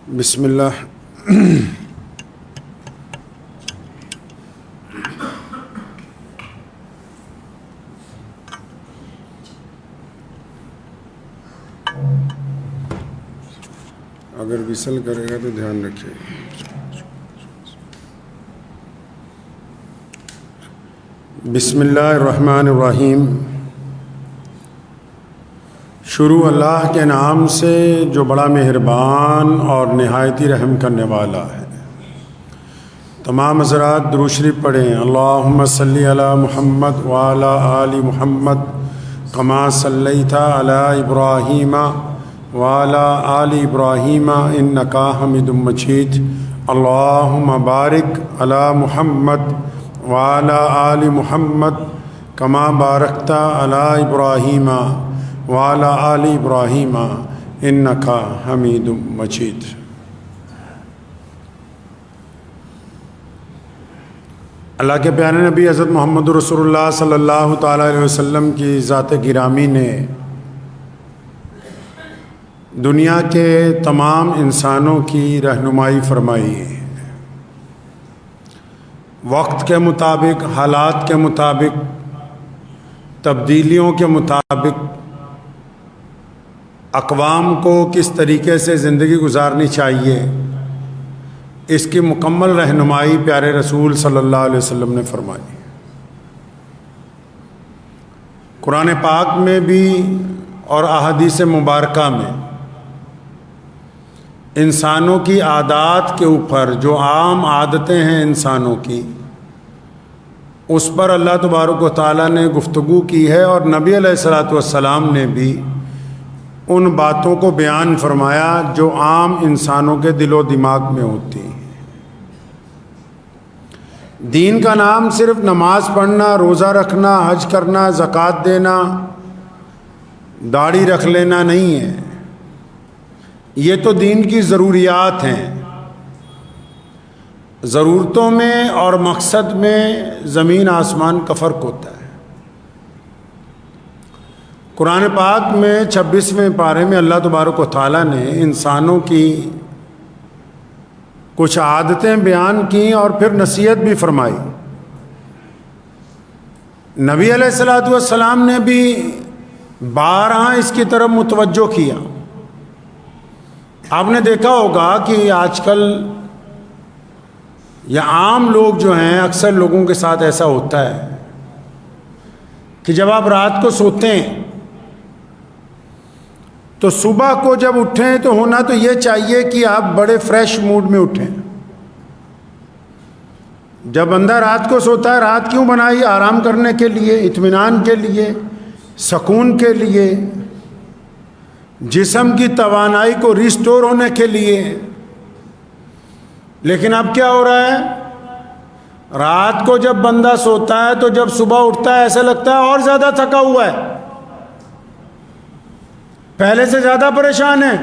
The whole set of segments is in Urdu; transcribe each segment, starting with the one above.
بسم اللہ۔ اگر وصل کرے گا تو دھیان رکھیے۔ بسم اللہ الرحمن الرحیم۔ شروع اللہ کے نام سے جو بڑا مہربان اور نہایتی رحم کرنے والا ہے۔ تمام حضرات درود شریف پڑھیں۔ اللہم صلی علی محمد وعلی آل محمد کما صلیت علی ابراہیم وعلی آل ابراہیم انکا حمید مجید۔ اللہم بارک علی محمد وعلی آل محمد کما بارکت علی ابراہیم وعلی آل ابراہیم انکا حمید مجید۔ اللہ کے پیارے نبی حضرت محمد رسول اللہ صلی اللہ تعالیٰ علیہ وسلم کی ذات گرامی نے دنیا کے تمام انسانوں کی رہنمائی فرمائی ہے۔ وقت کے مطابق، حالات کے مطابق، تبدیلیوں کے مطابق اقوام کو کس طریقے سے زندگی گزارنی چاہیے، اس کی مکمل رہنمائی پیارے رسول صلی اللہ علیہ وسلم نے فرمائی۔ قرآن پاک میں بھی اور احادیث مبارکہ میں انسانوں کی عادات کے اوپر جو عام عادتیں ہیں انسانوں کی، اس پر اللہ تبارک و تعالیٰ نے گفتگو کی ہے، اور نبی علیہ الصلوۃ والسلام نے بھی ان باتوں کو بیان فرمایا جو عام انسانوں کے دل و دماغ میں ہوتی ہیں۔ دین کا نام صرف نماز پڑھنا، روزہ رکھنا، حج کرنا، زکوٰۃ دینا، داڑھی رکھ لینا نہیں ہے۔ یہ تو دین کی ضروریات ہیں۔ ضرورتوں میں اور مقصد میں زمین آسمان کا فرق ہوتا ہے۔ قرآن پاک میں 26ویں پارے میں اللہ تبارک و تعالیٰ نے انسانوں کی کچھ عادتیں بیان کیں اور پھر نصیحت بھی فرمائی۔ نبی علیہ الصلوۃ والسلام نے بھی بارہا اس کی طرف متوجہ کیا۔ آپ نے دیکھا ہوگا کہ آج کل یا عام لوگ جو ہیں، اکثر لوگوں کے ساتھ ایسا ہوتا ہے کہ جب آپ رات کو سوتے ہیں تو صبح کو جب اٹھیں تو ہونا تو یہ چاہیے کہ آپ بڑے فریش موڈ میں اٹھیں۔ جب بندہ رات کو سوتا ہے، رات کیوں بنائی؟ آرام کرنے کے لیے، اطمینان کے لیے، سکون کے لیے، جسم کی توانائی کو ریسٹور ہونے کے لیے۔ لیکن اب کیا ہو رہا ہے؟ رات کو جب بندہ سوتا ہے تو جب صبح اٹھتا ہے ایسا لگتا ہے اور زیادہ تھکا ہوا ہے، پہلے سے زیادہ پریشان ہے۔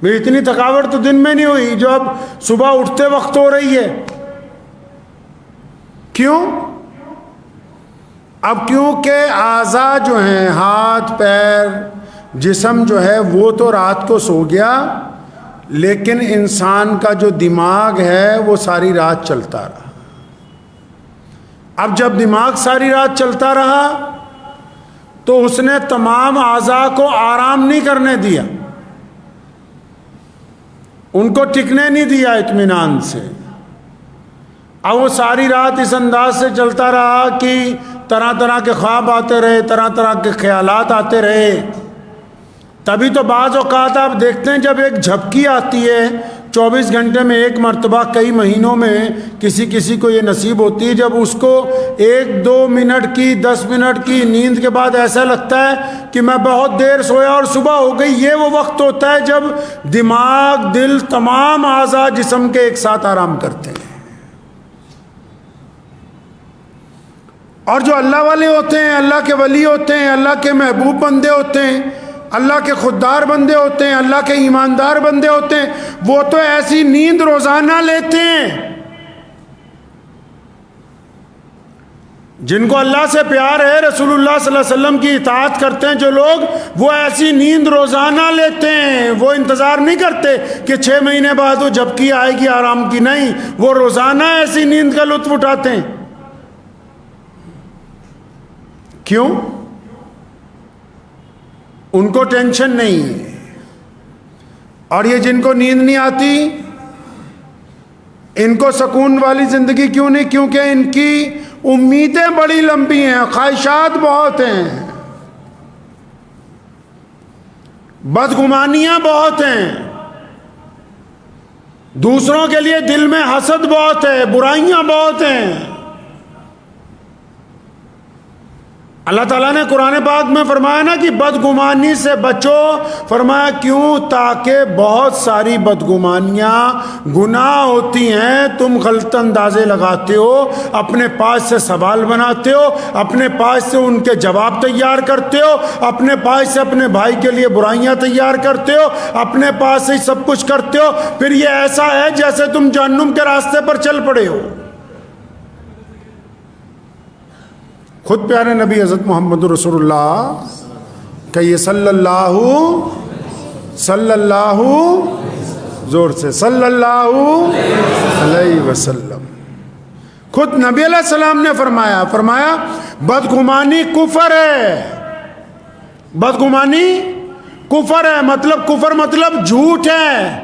میری اتنی تھکاوٹ تو دن میں نہیں ہوئی جو اب صبح اٹھتے وقت ہو رہی ہے۔ کیوں؟ اب کیونکہ اعضاء جو ہیں، ہاتھ پیر جسم جو ہے وہ تو رات کو سو گیا، لیکن انسان کا جو دماغ ہے وہ ساری رات چلتا رہا۔ اب جب دماغ ساری رات چلتا رہا تو اس نے تمام اعضاء کو آرام نہیں کرنے دیا، ان کو ٹکنے نہیں دیا اطمینان سے۔ اب وہ ساری رات اس انداز سے چلتا رہا کہ طرح طرح کے خواب آتے رہے، طرح طرح کے خیالات آتے رہے۔ تبھی تو بعض اوقات آپ دیکھتے ہیں جب ایک جھپکی آتی ہے 24 گھنٹے میں ایک مرتبہ، کئی مہینوں میں کسی کو یہ نصیب ہوتی ہے، جب اس کو 1-2 منٹ کی 10 منٹ کی نیند کے بعد ایسا لگتا ہے کہ میں بہت دیر سویا اور صبح ہو گئی۔ یہ وہ وقت ہوتا ہے جب دماغ، دل، تمام اعضاء جسم کے ایک ساتھ آرام کرتے ہیں۔ اور جو اللہ والے ہوتے ہیں، اللہ کے ولی ہوتے ہیں، اللہ کے محبوب بندے ہوتے ہیں، اللہ کے خوددار بندے ہوتے ہیں، اللہ کے ایماندار بندے ہوتے ہیں، وہ تو ایسی نیند روزانہ لیتے ہیں جن کو اللہ سے پیار ہے، رسول اللہ صلی اللہ علیہ وسلم کی اطاعت کرتے ہیں جو لوگ، وہ ایسی نیند روزانہ لیتے ہیں. وہ انتظار نہیں کرتے کہ 6 مہینے بعد وہ جھپکی آئے گی آرام کی، نہیں، وہ روزانہ ایسی نیند کا لطف اٹھاتے ہیں. کیوں؟ ان کو ٹینشن نہیں ہے. اور یہ جن کو نیند نہیں آتی، ان کو سکون والی زندگی کیوں نہیں؟ کیونکہ ان کی امیدیں بڑی لمبی ہیں، خواہشات بہت ہیں، بدگمانیاں بہت ہیں، دوسروں کے لیے دل میں حسد بہت ہے، برائیاں بہت ہیں. اللہ تعالیٰ نے قرآن پاک میں فرمایا نا کہ بدگمانی سے بچو. فرمایا کیوں؟ تاکہ بہت ساری بدگمانیاں گناہ ہوتی ہیں، تم غلط اندازے لگاتے ہو، اپنے پاس سے سوال بناتے ہو، اپنے پاس سے ان کے جواب تیار کرتے ہو، اپنے پاس سے اپنے بھائی کے لیے برائیاں تیار کرتے ہو، اپنے پاس سے سب کچھ کرتے ہو. پھر یہ ایسا ہے جیسے تم جہنم کے راستے پر چل پڑے ہو. خود پیارے نبی حضرت محمد رسول اللہ کہیے صلی اللہ زور سے صلی اللہ علیہ وسلم. خود نبی علیہ السلام نے فرمایا بدگمانی کفر ہے. بدگمانی کفر ہے. کفر مطلب جھوٹ ہے.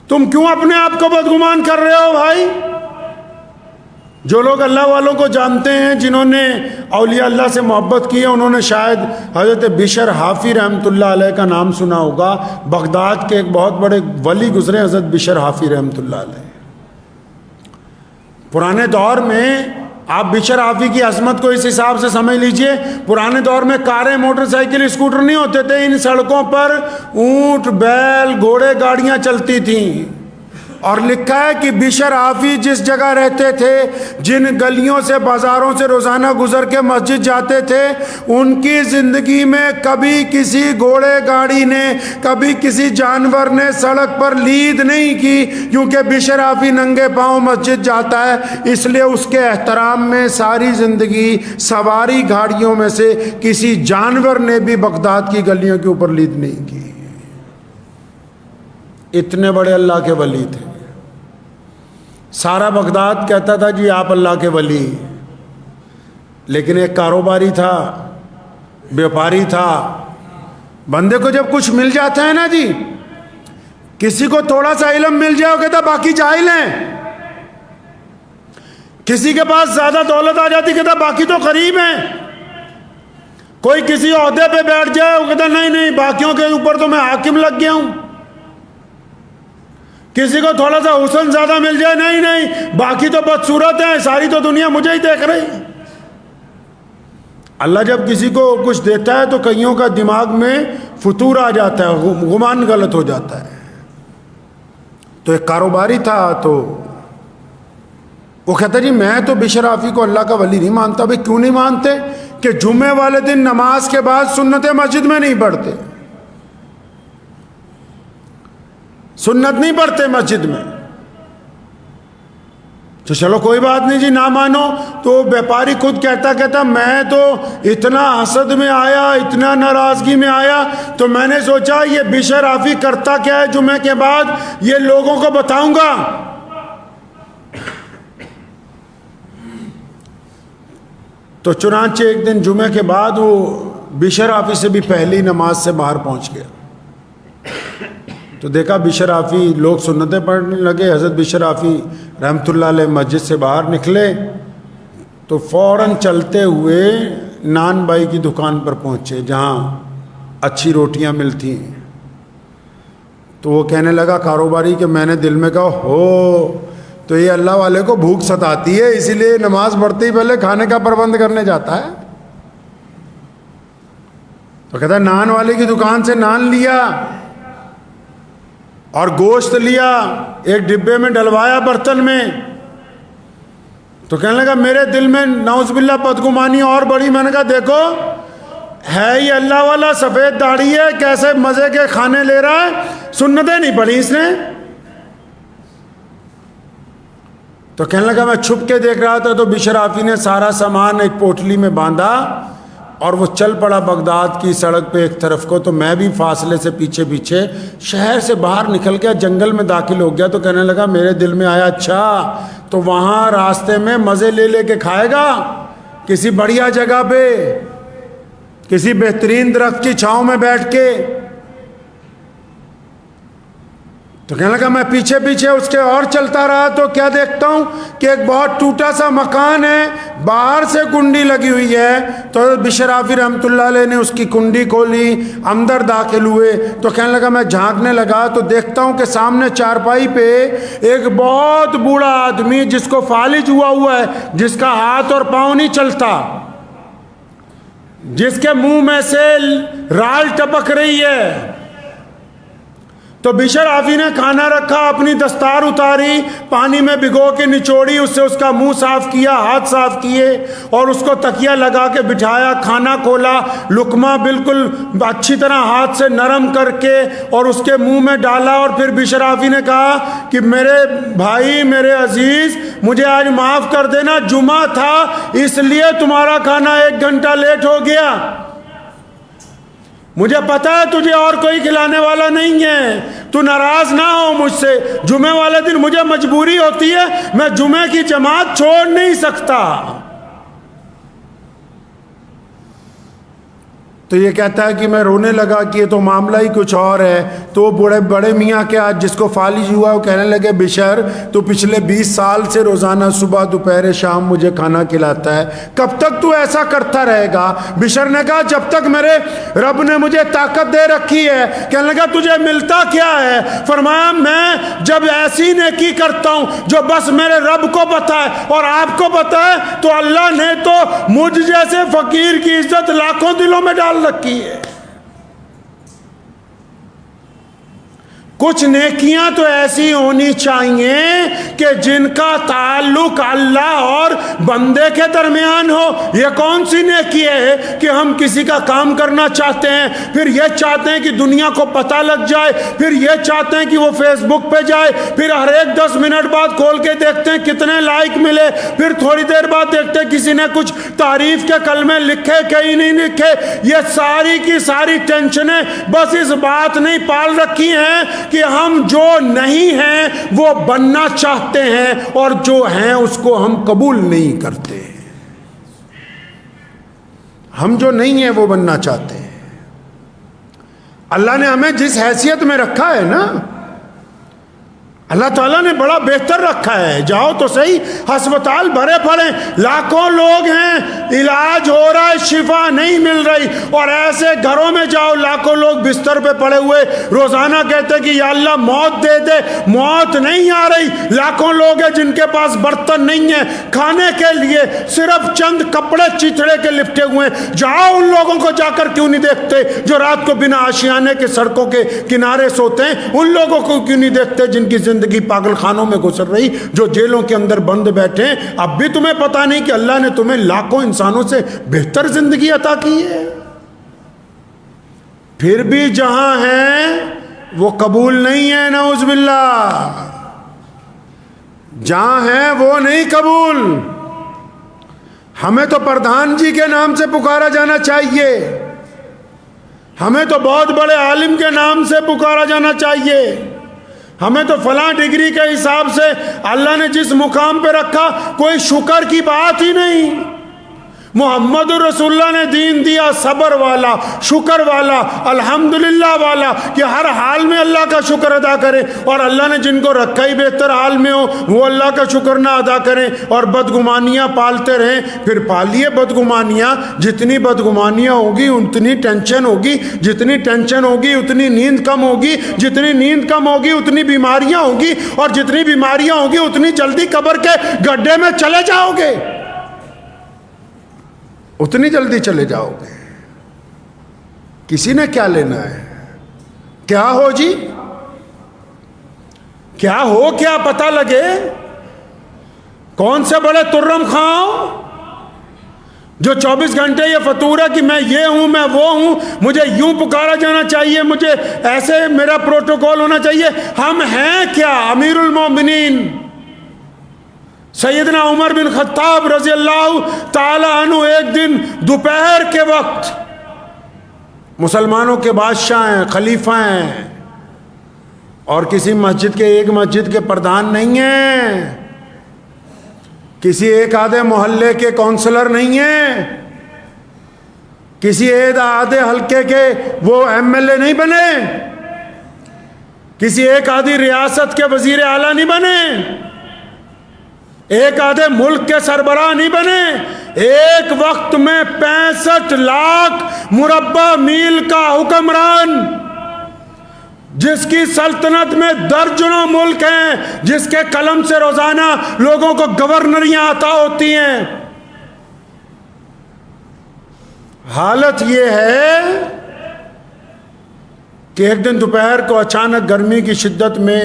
تم کیوں اپنے آپ کو بدگمان کر رہے ہو بھائی؟ جو لوگ اللہ والوں کو جانتے ہیں، جنہوں نے اولیاء اللہ سے محبت کی ہے، انہوں نے شاید حضرت بشر حافی رحمۃ اللہ علیہ کا نام سنا ہوگا. بغداد کے ایک بہت بڑے ولی گزرے حضرت بشر حافی رحمۃ اللہ علیہ. پرانے دور میں آپ بشر حافی کی عظمت کو اس حساب سے سمجھ لیجئے، پرانے دور میں کاریں، موٹر سائیکل، اسکوٹر نہیں ہوتے تھے. ان سڑکوں پر اونٹ، بیل، گھوڑے، گاڑیاں چلتی تھیں. اور لکھا ہے کہ بشر حافی جس جگہ رہتے تھے، جن گلیوں سے، بازاروں سے روزانہ گزر کے مسجد جاتے تھے، ان کی زندگی میں کبھی کسی گھوڑے گاڑی نے، کبھی کسی جانور نے سڑک پر لید نہیں کی. کیونکہ بشر حافی ننگے پاؤں مسجد جاتا ہے، اس لیے اس کے احترام میں ساری زندگی سواری گاڑیوں میں سے کسی جانور نے بھی بغداد کی گلیوں کے اوپر لید نہیں کی. اتنے بڑے اللہ کے ولی تھے. سارا بغداد کہتا تھا جی آپ اللہ کے ولی. لیکن ایک کاروباری تھا، بیوپاری تھا. بندے کو جب کچھ مل جاتا ہے نا جی، کسی کو تھوڑا سا علم مل جائے وہ کہتا باقی جاہل ہیں. کسی کے پاس زیادہ دولت آ جاتی کہتا باقی تو قریب ہیں. کوئی کسی عہدے پہ بیٹھ جائے وہ کہتا نہیں باقیوں کے اوپر تو میں حاکم لگ گیا ہوں. کسی کو تھوڑا سا حسن زیادہ مل جائے، نہیں باقی تو بدصورت ہیں، ساری تو دنیا مجھے ہی دیکھ رہی ہے. اللہ جب کسی کو کچھ دیتا ہے تو کئیوں کا دماغ میں فتور آ جاتا ہے، گمان غلط ہو جاتا ہے. تو ایک کاروباری تھا، تو وہ کہتا جی میں تو بشر حافی کو اللہ کا ولی نہیں مانتا. بھائی کیوں نہیں مانتے؟ کہ جمعے والے دن نماز کے بعد سنت مسجد میں نہیں پڑھتے، سنت نہیں پڑھتے مسجد میں. تو چلو کوئی بات نہیں جی، نہ مانو. تو بیپاری خود کہتا میں تو اتنا حسد میں آیا، اتنا ناراضگی میں آیا، تو میں نے سوچا یہ بشر حافی کرتا کیا ہے جمعے کے بعد، یہ لوگوں کو بتاؤں گا. تو چنانچہ ایک دن جمعے کے بعد وہ بشر حافی سے بھی پہلی نماز سے باہر پہنچ گیا. تو دیکھا بشر حافی، لوگ سنتیں پڑھنے لگے. حضرت بشر حافی رحمۃ اللہ علیہ مسجد سے باہر نکلے تو فوراً چلتے ہوئے نان بائی کی دکان پر پہنچے جہاں اچھی روٹیاں ملتی ہیں. تو وہ کہنے لگا کاروباری کہ میں نے دل میں کہا ہو تو یہ اللہ والے کو بھوک ستاتی ہے، اسی لیے نماز پڑھتے ہی پہلے کھانے کا پربند کرنے جاتا ہے. تو کہتا نان والے کی دکان سے نان لیا اور گوشت لیا، ایک ڈبے میں ڈلوایا برتن میں. تو کہنے لگا میرے دل میں نعوذ باللہ بدگمانی اور بڑی. میں نے کہا دیکھو ہے یہ اللہ والا، سفید داڑھی ہے، کیسے مزے کے کھانے لے رہا ہے، سنتیں نہیں پڑھی اس نے. تو کہنے لگا میں چھپ کے دیکھ رہا تھا تو بشر آفی نے سارا سامان ایک پوٹلی میں باندھا اور وہ چل پڑا بغداد کی سڑک پہ ایک طرف کو. تو میں بھی فاصلے سے پیچھے پیچھے شہر سے باہر نکل گیا, جنگل میں داخل ہو گیا. تو کہنے لگا میرے دل میں آیا اچھا تو وہاں راستے میں مزے لے لے کے کھائے گا کسی بڑھیا جگہ پہ, کسی بہترین درخت کی چھاؤں میں بیٹھ کے. تو کہنے لگا میں پیچھے پیچھے اس کے اور چلتا رہا تو کیا دیکھتا ہوں کہ ایک بہت ٹوٹا سا مکان ہے, باہر سے کنڈی لگی ہوئی ہے. تو بشر آفی رحمۃ اللہ علیہ نے اس کی کنڈی کھولی, اندر داخل ہوئے. تو کہنے لگا میں جھانکنے لگا تو دیکھتا ہوں کہ سامنے چارپائی پہ ایک بہت بوڑھا آدمی جس کو فالج ہوا ہے, جس کا ہاتھ اور پاؤں نہیں چلتا, جس کے منہ میں سے رال ٹپک رہی ہے. تو بشر آفی نے کھانا رکھا, اپنی دستار اتاری, پانی میں بھگو کے نچوڑی, اس سے اس کا منہ صاف کیا, ہاتھ صاف کیے اور اس کو تکیہ لگا کے بٹھایا. کھانا کھولا, لقمہ بالکل اچھی طرح ہاتھ سے نرم کر کے اور اس کے منہ میں ڈالا. اور پھر بشر آفی نے کہا کہ میرے بھائی, میرے عزیز, مجھے آج معاف کر دینا, جمعہ تھا اس لیے تمہارا کھانا 1 گھنٹہ لیٹ ہو گیا. مجھے پتا ہے تجھے اور کوئی کھلانے والا نہیں ہے, تو ناراض نہ ہو مجھ سے. جمعے والے دن مجھے مجبوری ہوتی ہے, میں جمعے کی جماعت چھوڑ نہیں سکتا. تو یہ کہتا ہے کہ میں رونے لگا کہ یہ تو معاملہ ہی کچھ اور ہے. تو بڑے میاں کے آج جس کو فالج ہوا وہ کہنے لگے بشر تو پچھلے 20 سال سے روزانہ صبح دوپہر شام مجھے کھانا کھلاتا ہے, کب تک تو ایسا کرتا رہے گا؟ بشر نے کہا جب تک میرے رب نے مجھے طاقت دے رکھی ہے. کہنے لگا تجھے ملتا کیا ہے؟ فرمایا میں جب ایسی نیکی کرتا ہوں جو بس میرے رب کو پتا ہے اور آپ کو پتا ہے, تو اللہ نے تو مجھ جیسے فقیر کی عزت لاکھوں دلوں میں ڈال رکھی ہے. کچھ نیکیاں تو ایسی ہونی چاہیے کہ جن کا تعلق اللہ اور بندے کے درمیان ہو. یہ کون سی نیکی ہے کہ ہم کسی کا کام کرنا چاہتے ہیں, پھر یہ چاہتے ہیں کہ دنیا کو پتہ لگ جائے, پھر یہ چاہتے ہیں کہ وہ فیس بک پہ جائے, پھر ہر ایک 10 منٹ بعد کھول کے دیکھتے ہیں کتنے لائک ملے, پھر تھوڑی دیر بعد دیکھتے ہیں کسی نے کچھ تعریف کے کلمے لکھے کہیں نہیں لکھے. یہ ساری کی ساری ٹینشنیں بس اس بات نہیں پال رکھی ہیں کہ ہم جو نہیں ہیں وہ بننا چاہتے ہیں اور جو ہیں اس کو ہم قبول نہیں کرتے. ہم جو نہیں ہیں وہ بننا چاہتے ہیں. اللہ نے ہمیں جس حیثیت میں رکھا ہے نا, اللہ تعالیٰ نے بڑا بہتر رکھا ہے. جاؤ تو صحیح, ہسپتال بھرے پڑے, لاکھوں لوگ ہیں, علاج ہو رہا ہے, شفا نہیں مل رہی, اور ایسے گھروں میں جاؤ لاکھوں لوگ بستر پہ پڑے ہوئے روزانہ کہتے ہیں کہ یا اللہ موت دے دے, موت نہیں آ رہی. لاکھوں لوگ ہیں جن کے پاس برتن نہیں ہیں کھانے کے لیے, صرف چند کپڑے چیتڑے کے لپٹے ہوئے ہیں. جاؤ ان لوگوں کو جا کر کیوں نہیں دیکھتے جو رات کو بنا آشیانے کے سڑکوں کے کنارے سوتے ہیں؟ ان لوگوں کو کیوں نہیں دیکھتے جن کی زندگی پاگل خانوں میں گزر رہی, جو جیلوں کے اندر بند بیٹھے ہیں؟ اب بھی تمہیں پتا نہیں کہ اللہ نے تمہیں لاکھوں انسانوں سے بہتر زندگی عطا کی ہے. پھر بھی جہاں ہیں وہ قبول نہیں ہے, نعوذ باللہ. جہاں ہیں وہ نہیں قبول. ہمیں تو پردھان جی کے نام سے پکارا جانا چاہیے, ہمیں تو بہت بڑے عالم کے نام سے پکارا جانا چاہیے, ہمیں تو فلاں ڈگری کے حساب سے اللہ نے جس مقام پہ رکھا کوئی شکر کی بات ہی نہیں. محمد رسول اللہ نے دین دیا صبر والا, شکر والا, الحمدللہ والا, کہ ہر حال میں اللہ کا شکر ادا کریں. اور اللہ نے جن کو رکھا ہی بہتر حال میں ہو وہ اللہ کا شکر نہ ادا کریں اور بدگمانیاں پالتے رہیں. پھر پالیے بدگمانیاں, جتنی بدگمانیاں ہوگی اتنی ٹینشن ہوگی, جتنی ٹینشن ہوگی اتنی نیند کم ہوگی, جتنی نیند کم ہوگی اتنی بیماریاں ہوگی, اور جتنی بیماریاں ہوگی اتنی جلدی قبر کے گڈھے میں چلے جاؤ گے, اتنی جلدی چلے جاؤ گے. کسی نے کیا لینا ہے؟ کیا ہو جی, کیا ہو, کیا پتہ لگے, کون سے بڑے ترم خاں جو 24 گھنٹے یہ فطور ہے کہ میں یہ ہوں, میں وہ ہوں, مجھے یوں پکارا جانا چاہیے, مجھے ایسے میرا پروٹوکول ہونا چاہیے. ہم ہیں کیا؟ امیر المومنین سیدنا عمر بن خطاب رضی اللہ تعالی عنہ ایک دن دوپہر کے وقت، مسلمانوں کے بادشاہ ہیں، خلیفہ ہیں، اور کسی مسجد کے، ایک مسجد کے پردھان نہیں ہیں، کسی ایک آدھے محلے کے کونسلر نہیں ہیں، کسی ایک آدھے حلقے کے وہ ایم ایل اے نہیں بنے، کسی ایک آدھی ریاست کے وزیر اعلیٰ نہیں بنے، ایک آدھے ملک کے سربراہ نہیں بنے، ایک وقت میں 65 لاکھ مربع میل کا حکمران، جس کی سلطنت میں درجنوں ملک ہیں، جس کے قلم سے روزانہ لوگوں کو گورنریاں عطا ہوتی ہیں۔ حالت یہ ہے کہ ایک دن دوپہر کو اچانک گرمی کی شدت میں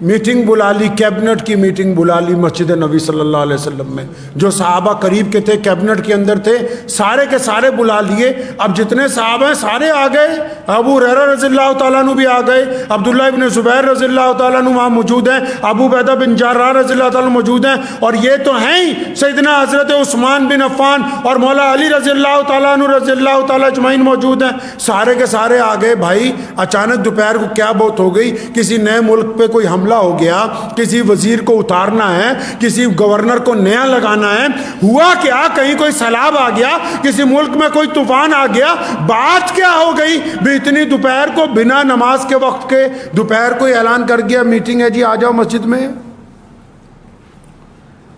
میٹنگ بلا لی، کیبنٹ کی میٹنگ بلا لی مسجد نبی صلی اللہ علیہ وسلم میں۔ جو صحابہ قریب کے تھے، کیبنٹ کے اندر تھے، سارے کے سارے بلا لیے۔ اب جتنے صحابہ ہیں سارے آ گئے، ابو ہریرہ رضی اللہ تعالیٰ عنہ بھی آ گئے، عبداللہ ابن زبیر رضی اللہ تعالیٰ عنہ وہاں موجود ہیں، ابو عبیدہ بن جراح رضی اللہ تعالیٰ عنہ موجود ہیں، اور یہ تو ہیں ہی سیدنا حضرت عثمان بن عفان اور مولا علی رضی اللہ تعالیٰ عنہ رضی اللہ تعالیٰ اجمعین موجود ہیں۔ سارے کے سارے آ گئے۔ بھائی اچانک دوپہر کو کیا بات ہو گئی؟ کسی نئے ملک پہ کوئی حملہ ہو گیا، کسی وزیر کو اتارنا ہے، کسی گورنر کو نیا لگانا ہے، ہوا کیا؟ کہیں کوئی سیلاب آ گیا، کسی ملک میں کوئی طوفان آ گیا، بات کیا ہو گئی بھی اتنی دوپہر کو بنا نماز کے وقت کے دوپہر کو اعلان کر گیا میٹنگ ہے جی آ جاؤ مسجد میں۔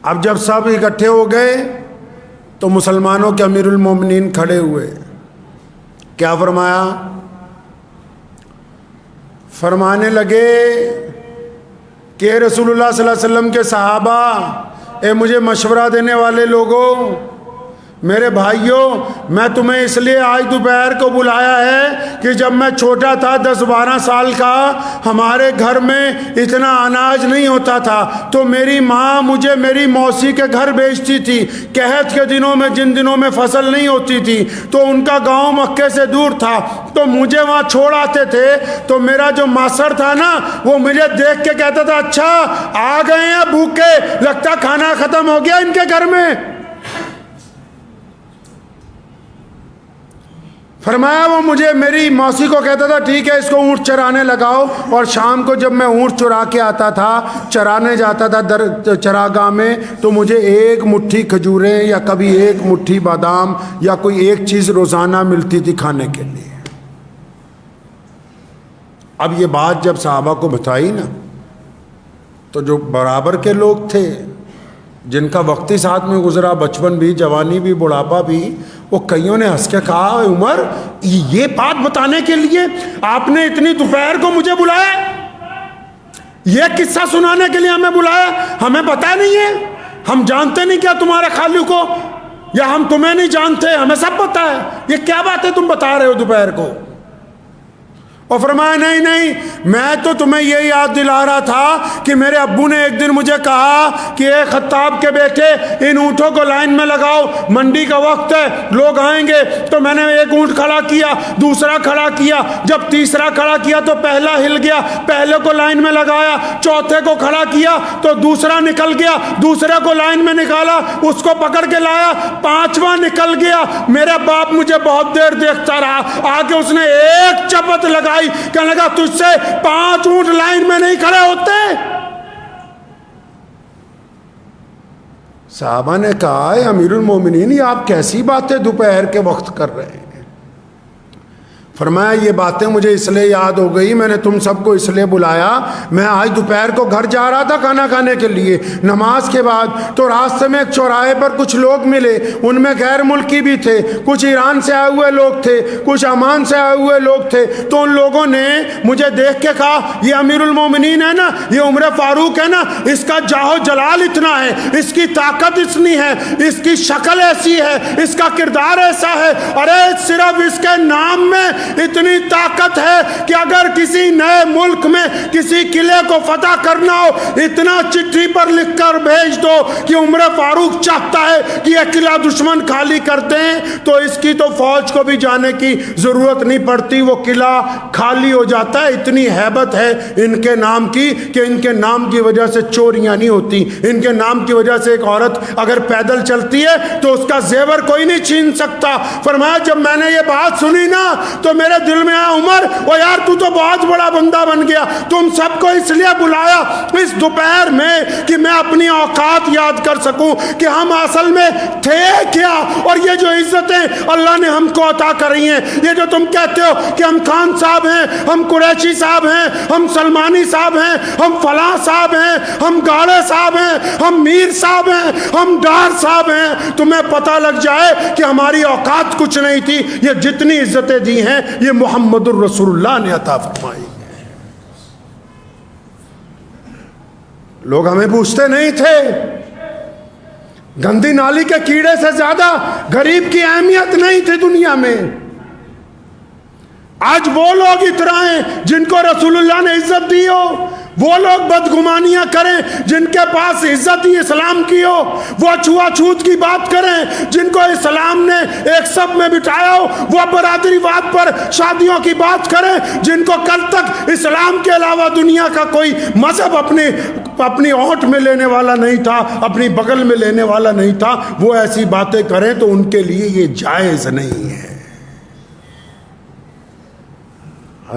اب جب سب اکٹھے ہو گئے تو مسلمانوں کے امیر المومنین کھڑے ہوئے، کیا فرمایا؟ فرمانے لگے کہ رسول اللہ صلی اللہ علیہ وسلم کے صحابہ، اے مجھے مشورہ دینے والے لوگوں، میرے بھائیوں، میں تمہیں اس لیے آج دوپہر کو بلایا ہے کہ جب میں چھوٹا تھا 10-12 سال کا، ہمارے گھر میں اتنا اناج نہیں ہوتا تھا، تو میری ماں مجھے میری موسی کے گھر بھیجتی تھی۔ قحط کے دنوں میں، جن دنوں میں فصل نہیں ہوتی تھی، تو ان کا گاؤں مکے سے دور تھا، تو مجھے وہاں چھوڑ آتے تھے۔ تو میرا جو ماسر تھا نا، وہ مجھے دیکھ کے کہتا تھا اچھا آ گئے ہیں بھوکے، لگتا کھانا ختم ہو گیا ان کے گھر میں۔ فرمایا وہ مجھے میری موسی کو کہتا تھا ٹھیک ہے اس کو اونٹ چرانے لگاؤ، اور شام کو جب میں اونٹ چرا کے آتا تھا، چرانے جاتا تھا در چراگاہ میں، تو مجھے ایک مٹھی کھجوریں یا کبھی ایک مٹھی بادام یا کوئی ایک چیز روزانہ ملتی تھی کھانے کے لیے۔ اب یہ بات جب صحابہ کو بتائی نا، تو جو برابر کے لوگ تھے، جن کا وقتی ساتھ میں گزرا، بچپن بھی، جوانی بھی، بڑھاپا بھی، وہ کئیوں نے ہنس کے کہا عمر یہ بات بتانے کے لیے آپ نے اتنی دوپہر کو مجھے بلایا، یہ قصہ سنانے کے لیے ہمیں بلایا؟ ہمیں پتہ نہیں ہے، ہم جانتے نہیں کیا تمہارے خالق کو، یا ہم تمہیں نہیں جانتے؟ ہمیں سب پتہ ہے، یہ کیا باتیں تم بتا رہے ہو دوپہر کو؟ اور فرمایا نہیں نہیں، میں تو تمہیں یہ یاد دلا رہا تھا کہ میرے ابو نے ایک دن مجھے کہا کہ اے خطاب کے بیٹے ان اونٹوں کو لائن میں لگاؤ، منڈی کا وقت ہے، لوگ آئیں گے۔ تو میں نے ایک اونٹ کھڑا کیا، دوسرا کھڑا کیا، جب تیسرا کھڑا کیا تو پہلا ہل گیا، پہلے کو لائن میں لگایا، چوتھے کو کھڑا کیا تو دوسرا نکل گیا، دوسرے کو لائن میں نکالا، اس کو پکڑ کے لایا، پانچواں نکل گیا۔ میرا باپ مجھے بہت دیر دیکھتا رہا، آگے اس نے ایک چپت لگائی، کہنے لگا تجھ سے 5 اونٹ لائن میں نہیں کھڑے ہوتے۔ صحابہ نے کہا اے امیر المومنین، یہ آپ کیسی باتیں دوپہر کے وقت کر رہے ہیں؟ فرمایا یہ باتیں مجھے اس لیے یاد ہو گئی، میں نے تم سب کو اس لیے بلایا، میں آج دوپہر کو گھر جا رہا تھا کھانا کھانے کے لیے نماز کے بعد، تو راستے میں ایک چوراہے پر کچھ لوگ ملے، ان میں غیر ملکی بھی تھے، کچھ ایران سے آئے ہوئے لوگ تھے، کچھ عمان سے آئے ہوئے لوگ تھے۔ تو ان لوگوں نے مجھے دیکھ کے کہا یہ امیر المومنین ہے نا، یہ عمر فاروق ہے نا، اس کا جاہ و جلال اتنا ہے، اس کی طاقت اتنی ہے، اس کی شکل ایسی ہے، اس کا کردار ایسا ہے، ارے صرف اس کے نام میں اتنی طاقت ہے کہ اگر کسی نئے ملک میں کسی قلعے کو فتح کرنا ہو، اتنا چٹھی پر لکھ کر بھیج دو کہ عمر فاروق چاہتا ہے کہ یہ قلعہ دشمن خالی کر دیں، تو اس کی تو فوج کو بھی جانے کی ضرورت نہیں پڑتی، وہ قلعہ خالی ہو جاتا ہے۔ اتنی ہیبت ہے ان کے نام کی کہ ان کے نام کی وجہ سے چوریاں نہیں ہوتی، ان کے نام کی وجہ سے ایک عورت اگر پیدل چلتی ہے تو اس کا زیور کوئی نہیں چھین سکتا۔ فرمایا جب میں نے یہ بات سنی نا تو میرے دل میں آیا، عمر وہ یار تو بہت بڑا بندہ بن گیا، تم سب کو اس لیے بلایا اس دوپہر میں کہ میں اپنی اوقات یاد کر سکوں کہ ہم اصل میں تھے کیا، اور یہ جو عزتیں اللہ نے ہم کو عطا کری ہیں، یہ جو تم کہتے ہو کہ ہم خان صاحب ہیں، ہم قریشی صاحب ہیں، ہم سلمانی صاحب ہیں، ہم فلاں صاحب ہیں، ہم گاڑے صاحب ہیں، ہم میر صاحب ہیں، ہم ڈار صاحب ہیں، تمہیں پتہ لگ جائے کہ ہماری اوقات کچھ نہیں تھی، یہ جتنی عزتیں دی ہیں یہ محمد الرسول اللہ نے عطا فرمائی۔ لوگ ہمیں پوچھتے نہیں تھے، گندی نالی کے کیڑے سے زیادہ غریب کی اہمیت نہیں تھی دنیا میں۔ آج وہ لوگ اترائیں جن کو رسول اللہ نے عزت دی ہو، وہ لوگ بدگمانیاں کریں جن کے پاس عزت ہی اسلام کی ہو، وہ چھوا چھوت کی بات کریں جن کو اسلام نے ایک سب میں بٹھایا ہو، وہ برادری واد پر شادیوں کی بات کریں جن کو کل تک اسلام کے علاوہ دنیا کا کوئی مذہب اپنی اونٹ میں لینے والا نہیں تھا، اپنی بغل میں لینے والا نہیں تھا، وہ ایسی باتیں کریں تو ان کے لیے یہ جائز نہیں ہے۔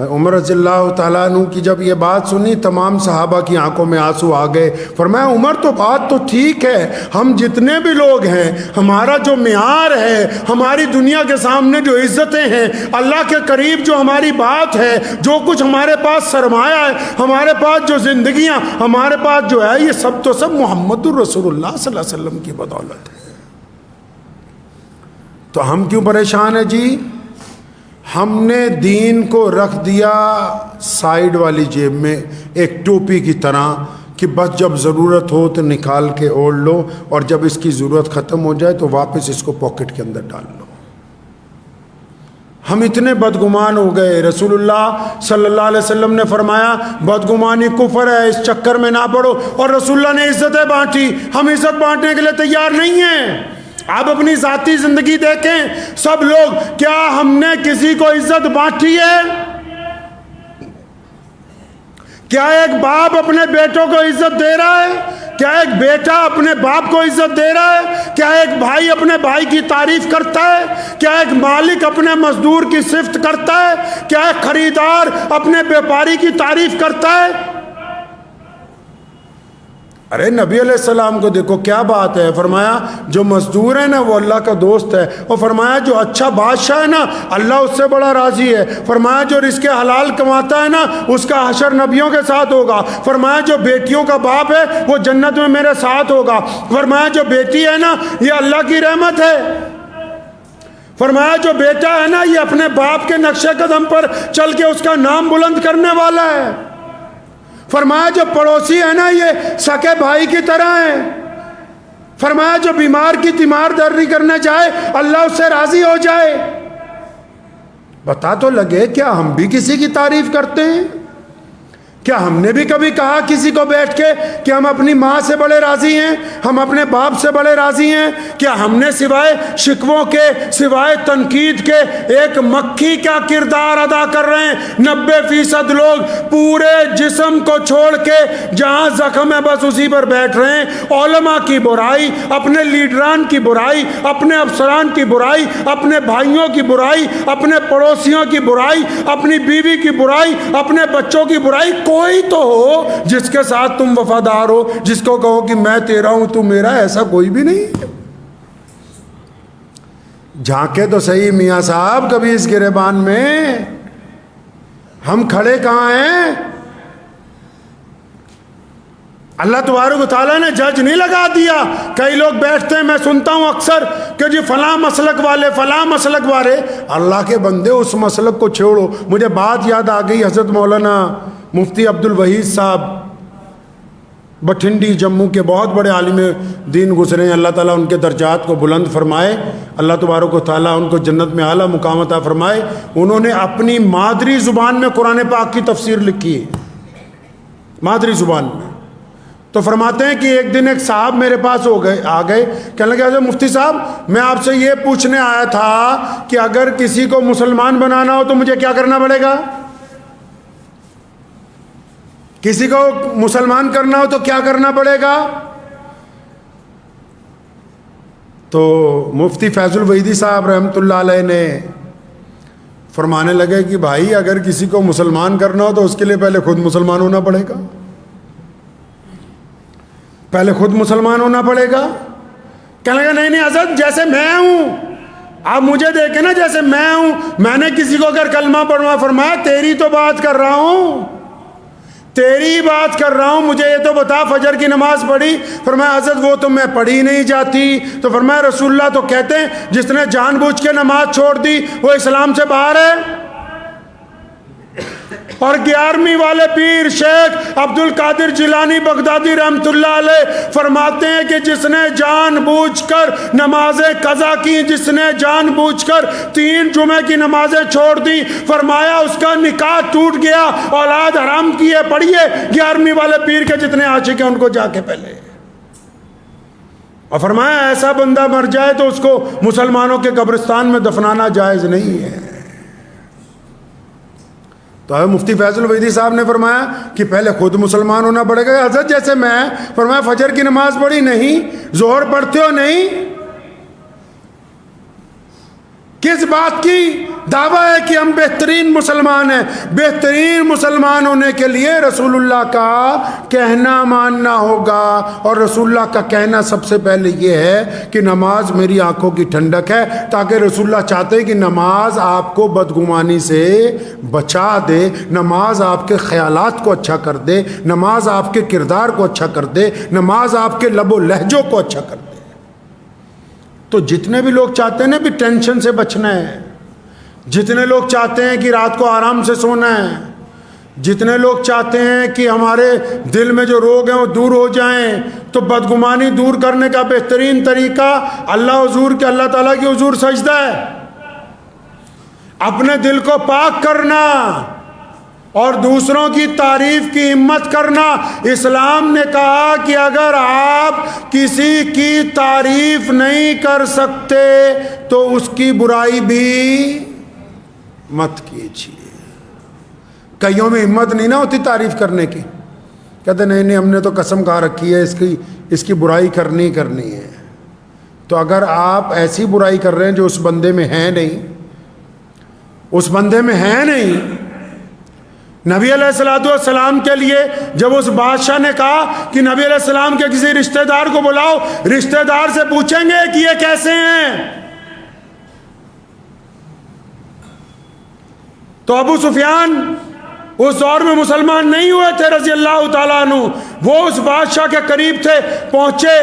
عمر رضی اللہ تعالیٰ عنہ کی جب یہ بات سنی تمام صحابہ کی آنکھوں میں آنسو آ گئے۔ فرمایا عمر تو بات تو ٹھیک ہے، ہم جتنے بھی لوگ ہیں ہمارا جو معیار ہے، ہماری دنیا کے سامنے جو عزتیں ہیں، اللہ کے قریب جو ہماری بات ہے، جو کچھ ہمارے پاس سرمایہ ہے، ہمارے پاس جو زندگیاں، ہمارے پاس جو ہے، یہ سب تو سب محمد الرسول اللہ صلی اللہ علیہ وسلم کی بدولت ہے۔ تو ہم کیوں پریشان ہیں جی؟ ہم نے دین کو رکھ دیا سائیڈ والی جیب میں ایک ٹوپی کی طرح کہ بس جب ضرورت ہو تو نکال کے اوڑھ لو، اور جب اس کی ضرورت ختم ہو جائے تو واپس اس کو پاکٹ کے اندر ڈال لو۔ ہم اتنے بدگمان ہو گئے۔ رسول اللہ صلی اللہ علیہ وسلم نے فرمایا بدگمانی کفر ہے، اس چکر میں نہ پڑو، اور رسول اللہ نے عزتیں بانٹی، ہم عزت بانٹنے کے لیے تیار نہیں ہیں۔ آپ اپنی ذاتی زندگی دیکھیں، سب لوگ، کیا ہم نے کسی کو عزت بانٹی ہے؟ کیا ایک باپ اپنے بیٹوں کو عزت دے رہا ہے؟ کیا ایک بیٹا اپنے باپ کو عزت دے رہا ہے؟ کیا ایک بھائی اپنے بھائی کی تعریف کرتا ہے؟ کیا ایک مالک اپنے مزدور کی صفت کرتا ہے؟ کیا ایک خریدار اپنے بیپاری کی تعریف کرتا ہے؟ ارے نبی علیہ السلام کو دیکھو کیا بات ہے، فرمایا جو مزدور ہے نا وہ اللہ کا دوست ہے، اور فرمایا جو اچھا بادشاہ ہے نا اللہ اس سے بڑا راضی ہے، فرمایا جو رزق حلال کماتا ہے نا اس کا حشر نبیوں کے ساتھ ہوگا، فرمایا جو بیٹیوں کا باپ ہے وہ جنت میں میرے ساتھ ہوگا، فرمایا جو بیٹی ہے نا یہ اللہ کی رحمت ہے، فرمایا جو بیٹا ہے نا یہ اپنے باپ کے نقش قدم پر چل کے اس کا نام بلند کرنے والا ہے، فرمایا جو پڑوسی ہے نا یہ سکے بھائی کی طرح ہے، فرمایا جو بیمار کی تیمار دردی کرنے جائے اللہ اس سے راضی ہو جائے۔ بتا تو لگے کیا ہم بھی کسی کی تعریف کرتے ہیں؟ کیا ہم نے بھی کبھی کہا کسی کو بیٹھ کے کہ ہم اپنی ماں سے بڑے راضی ہیں، ہم اپنے باپ سے بڑے راضی ہیں؟ کیا ہم نے سوائے شکووں کے، سوائے تنقید کے ایک مکھی کا کردار ادا کر رہے ہیں؟ 90% لوگ پورے جسم کو چھوڑ کے جہاں زخم ہے بس اسی پر بیٹھ رہے ہیں، علماء کی برائی، اپنے لیڈران کی برائی، اپنے افسران کی برائی، اپنے بھائیوں کی برائی، اپنے پڑوسیوں کی برائی، اپنی بیوی کی برائی، اپنے بچوں کی برائی۔ کوئی تو ہو جس کے ساتھ تم وفادار ہو، جس کو کہو کہ میں تیرا ہوں تو میرا، ایسا کوئی بھی نہیں۔ جھانکے تو صحیح میاں صاحب کبھی اس گریبان میں، ہم کھڑے کہاں ہیں؟ اللہ تبارک و تعالیٰ نے جج نہیں لگا دیا۔ کئی لوگ بیٹھتے ہیں، میں سنتا ہوں اکثر کہ جی فلاں مسلک والے، فلاں مسلک والے۔ اللہ کے بندے اس مسلک کو چھوڑو۔ مجھے بات یاد آ گئی، حضرت مولانا مفتی عبد الوحید صاحب بٹھنڈی جموں کے بہت بڑے عالم دین گزرے ہیں، اللہ تعالیٰ ان کے درجات کو بلند فرمائے، اللہ تبارک و تعالیٰ ان کو جنت میں اعلیٰ مقام عطا فرمائے۔ انہوں نے اپنی مادری زبان میں قرآن پاک کی تفسیر لکھی ہے، مادری زبان میں۔ تو فرماتے ہیں کہ ایک دن ایک صاحب میرے پاس آ گئے، کہنے لگے حضرت مفتی صاحب میں آپ سے یہ پوچھنے آیا تھا کہ اگر کسی کو مسلمان بنانا ہو تو مجھے کیا کرنا پڑے گا؟ کسی کو مسلمان کرنا ہو تو کیا کرنا پڑے گا؟ تو مفتی فیض الوحیدی صاحب رحمۃ اللہ علیہ نے فرمانے لگے کہ بھائی اگر کسی کو مسلمان کرنا ہو تو اس کے لیے پہلے خود مسلمان ہونا پڑے گا، پہلے خود مسلمان ہونا پڑے گا۔ کہنے لگا نہیں حضرت جیسے میں ہوں، آپ مجھے دیکھیں نا جیسے میں ہوں، میں نے کسی کو اگر کلمہ پڑھوا، فرمایا تیری تو بات کر رہا ہوں، تیری بات کر رہا ہوں، مجھے یہ تو بتا فجر کی نماز پڑھی؟ فرمایا حضرت وہ تو میں پڑھی نہیں جاتی۔ تو فرمایا رسول اللہ تو کہتے ہیں جس نے جان بوجھ کے نماز چھوڑ دی وہ اسلام سے باہر ہے۔ اور 11ویں والے پیر شیخ عبد القادر جیلانی بغدادی رحمۃ اللہ علیہ فرماتے ہیں کہ جس نے جان بوجھ کر نمازیں قضا کی، جس نے جان بوجھ کر 3 جمعے کی نمازیں چھوڑ دی، فرمایا اس کا نکاح ٹوٹ گیا، اولاد حرام کی ہے۔ پڑھیے 11ویں والے پیر کے جتنے عاشق ہیں ان کو جا کے پہلے، اور فرمایا ایسا بندہ مر جائے تو اس کو مسلمانوں کے قبرستان میں دفنانا جائز نہیں ہے۔ تو مفتی فیض الوحیدی صاحب نے فرمایا کہ پہلے خود مسلمان ہونا پڑے گا۔ حضرت جیسے میں، فرمایا فجر کی نماز پڑھی نہیں، ظہر پڑھتے ہو نہیں، کس بات کی دعویٰ ہے کہ ہم بہترین مسلمان ہیں؟ بہترین مسلمان ہونے کے لیے رسول اللہ کا کہنا ماننا ہوگا، اور رسول اللہ کا کہنا سب سے پہلے یہ ہے کہ نماز میری آنکھوں کی ٹھنڈک ہے، تاکہ رسول اللہ چاہتے ہیں کہ نماز آپ کو بدگمانی سے بچا دے، نماز آپ کے خیالات کو اچھا کر دے، نماز آپ کے کردار کو اچھا کر دے، نماز آپ کے لب و لہجوں کو اچھا کر دے۔ تو جتنے بھی لوگ چاہتے ہیں نا بھی ٹینشن سے بچنا ہے، جتنے لوگ چاہتے ہیں کہ رات کو آرام سے سونا ہے، جتنے لوگ چاہتے ہیں کہ ہمارے دل میں جو روگ ہیں وہ دور ہو جائیں، تو بدگمانی دور کرنے کا بہترین طریقہ اللہ تعالیٰ کی حضور سجدہ ہے، اپنے دل کو پاک کرنا اور دوسروں کی تعریف کی ہمت کرنا۔ اسلام نے کہا کہ اگر آپ کسی کی تعریف نہیں کر سکتے تو اس کی برائی بھی مت کیجیے۔ کئیوں میں ہمت نہیں نہ ہوتی تعریف کرنے کی، کہتے نہیں ہم نے تو قسم کھا رکھی ہے اس کی برائی کرنی ہے۔ تو اگر آپ ایسی برائی کر رہے ہیں جو اس بندے میں ہے نہیں، اس بندے میں ہے نہیں۔ نبی علیہ الصلوۃ والسلام کے لیے جب اس بادشاہ نے کہا کہ نبی علیہ السلام کے کسی رشتہ دار کو بلاؤ، رشتہ دار سے پوچھیں گے کہ یہ کیسے ہیں، تو ابو سفیان اس دور میں مسلمان نہیں ہوئے تھے رضی اللہ تعالیٰ عنہ، وہ اس بادشاہ کے قریب تھے، پہنچے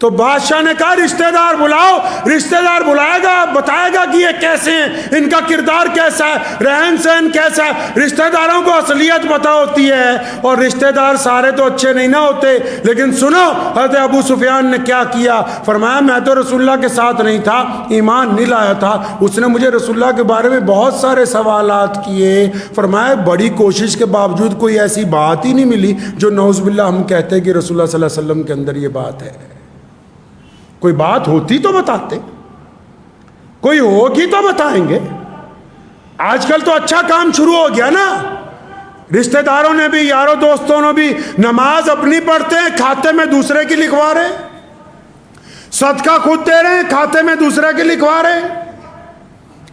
تو بادشاہ نے کہا رشتہ دار بلاؤ، رشتہ دار بلائے گا، بتائے گا کہ یہ کیسے ہیں، ان کا کردار کیسا ہے، رہن سہن کیسا ہے۔ رشتہ داروں کو اصلیت پتہ ہوتی ہے، اور رشتہ دار سارے تو اچھے نہیں نہ ہوتے۔ لیکن سنو حضرت ابو سفیان نے کیا کیا، فرمایا میں تو رسول اللہ کے ساتھ نہیں تھا، ایمان نہیں لایا تھا، اس نے مجھے رسول اللہ کے بارے میں بہت سارے سوالات کیے، فرمایا بڑی کوشش کے باوجود کوئی ایسی بات ہی نہیں ملی جو نعوذ باللہ ہم کہتے ہیں کہ رسول اللہ صلی اللہ علیہ وسلم کے اندر یہ بات ہے۔ کوئی بات ہوتی تو بتاتے، کوئی ہوگی تو بتائیں گے۔ آج کل تو اچھا کام شروع ہو گیا نا، رشتہ داروں نے بھی، یاروں دوستوں نے بھی نماز اپنی پڑھتے ہیں، کھاتے میں دوسرے کی لکھوا رہے، صدقہ خود دے رہے ہیں، کھاتے میں دوسرے کی لکھوا رہے۔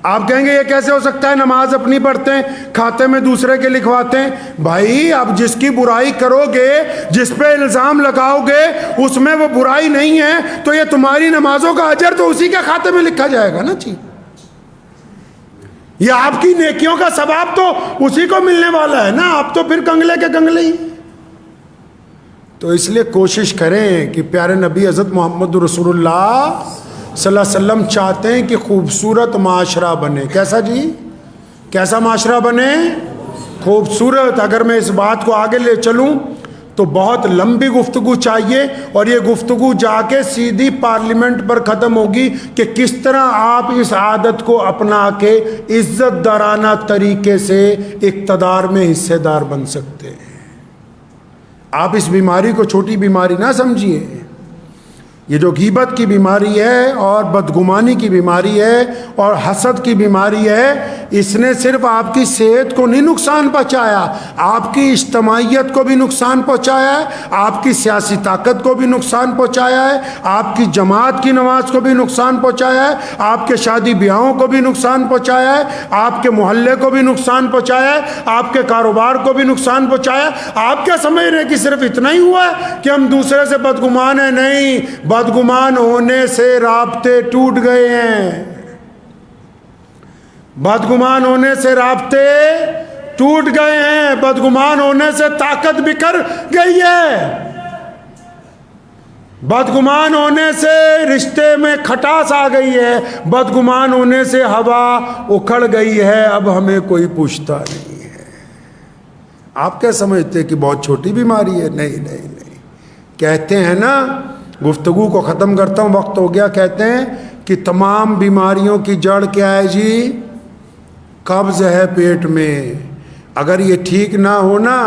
آپ کہیں گے یہ کیسے ہو سکتا ہے، نماز اپنی پڑھتے ہیں، کھاتے میں دوسرے کے لکھواتے ہیں۔ بھائی اب جس کی برائی کرو گے، جس پہ الزام لگاؤ گے، اس میں وہ برائی نہیں ہے تو یہ تمہاری نمازوں کا اجر تو اسی کے کھاتے میں لکھا جائے گا نا جی، یہ آپ کی نیکیوں کا ثواب تو اسی کو ملنے والا ہے نا، آپ تو پھر کنگلے کے کنگلے ہی۔ تو اس لیے کوشش کریں کہ پیارے نبی حضرت محمد رسول اللہ صلی اللہ علیہ وسلم چاہتے ہیں کہ خوبصورت معاشرہ بنے۔ کیسا جی؟ کیسا معاشرہ بنے؟ خوبصورت، اگر میں اس بات کو آگے لے چلوں تو بہت لمبی گفتگو چاہیے، اور یہ گفتگو جا کے سیدھی پارلیمنٹ پر ختم ہوگی کہ کس طرح آپ اس عادت کو اپنا کے عزت دارانہ طریقے سے اقتدار میں حصے دار بن سکتے ہیں۔ آپ اس بیماری کو چھوٹی بیماری نہ سمجھیے۔ یہ جو غیبت کی بیماری ہے اور بدگمانی کی بیماری ہے اور حسد کی بیماری ہے، اس نے صرف آپ کی صحت کو نہیں نقصان پہنچایا، آپ کی اجتماعیت کو بھی نقصان پہنچایا ہے، آپ کی سیاسی طاقت کو بھی نقصان پہنچایا ہے، آپ کی جماعت کی نماز کو بھی نقصان پہنچایا ہے، آپ کے شادی بیاہوں کو بھی نقصان پہنچایا ہے، آپ کے محلے کو بھی نقصان پہنچایا ہے، آپ کے کاروبار کو بھی نقصان پہنچایا ہے۔ آپ کیا سمجھ رہے ہیں کہ صرف اتنا ہی ہوا ہے کہ ہم دوسرے سے بدگمان ہیں؟ نہیں، بدگمان ہونے سے رابطے ٹوٹ گئے ہیں، بدگمان ہونے سے رابطے ٹوٹ گئے ہیں، بدگمان ہونے سے طاقت بکھر گئی ہے، بدگمان ہونے سے رشتے میں کھٹاس آ گئی ہے، بدگمان ہونے سے ہوا اکھڑ گئی ہے، اب ہمیں کوئی پوچھتا نہیں ہے۔ آپ کیا سمجھتے کہ بہت چھوٹی بیماری ہے؟ نہیں نہیں نہیں، کہتے ہیں نا، گفتگو کو ختم کرتا ہوں، وقت ہو گیا، کہتے ہیں کہ تمام بیماریوں کی جڑ کیا ہے جی؟ قبض ہے پیٹ میں۔ اگر یہ ٹھیک نہ ہونا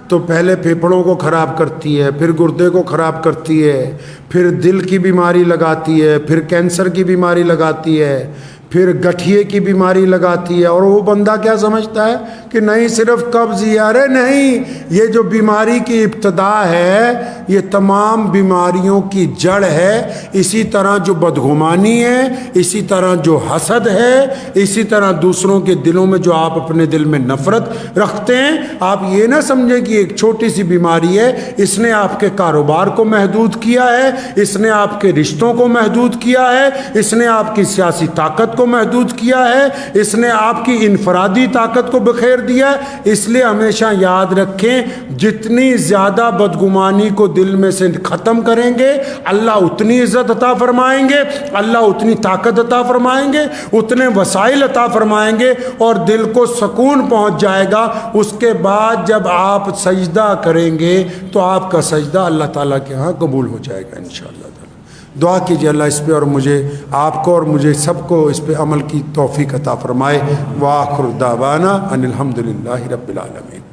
تو پہلے پھیپھڑوں کو خراب کرتی ہے، پھر گردے کو خراب کرتی ہے، پھر دل کی بیماری لگاتی ہے، پھر کینسر کی بیماری لگاتی ہے، پھر گٹھیے کی بیماری لگاتی ہے۔ اور وہ بندہ کیا سمجھتا ہے کہ نہیں صرف قبض ہی، ارے نہیں، یہ جو بیماری کی ابتدا ہے یہ تمام بیماریوں کی جڑ ہے۔ اسی طرح جو بدگمانی ہے، اسی طرح جو حسد ہے، اسی طرح دوسروں کے دلوں میں جو آپ اپنے دل میں نفرت رکھتے ہیں، آپ یہ نہ سمجھیں کہ ایک چھوٹی سی بیماری ہے، اس نے آپ کے کاروبار کو محدود کیا ہے، اس نے آپ کے رشتوں کو محدود کیا ہے، اس نے آپ کی سیاسی طاقت کو محدود کیا ہے، اس نے آپ کی انفرادی طاقت کو بخیر دیا ہے۔ اس لیے ہمیشہ یاد رکھیں، جتنی زیادہ بدگمانی کو دل میں سے ختم کریں گے، اللہ اتنی عزت عطا فرمائیں گے، اللہ اتنی طاقت عطا فرمائیں گے، اتنے وسائل عطا فرمائیں گے، اور دل کو سکون پہنچ جائے گا۔ اس کے بعد جب آپ سجدہ کریں گے تو آپ کا سجدہ اللہ تعالیٰ کے ہاں قبول ہو جائے گا انشاءاللہ تعالیٰ۔ دعا کیجیے اللہ اس پہ اور مجھے، آپ کو اور مجھے سب کو اس پہ عمل کی توفیق عطا فرمائے۔ وآخر دعوانا ان الحمد للہ رب العالمین۔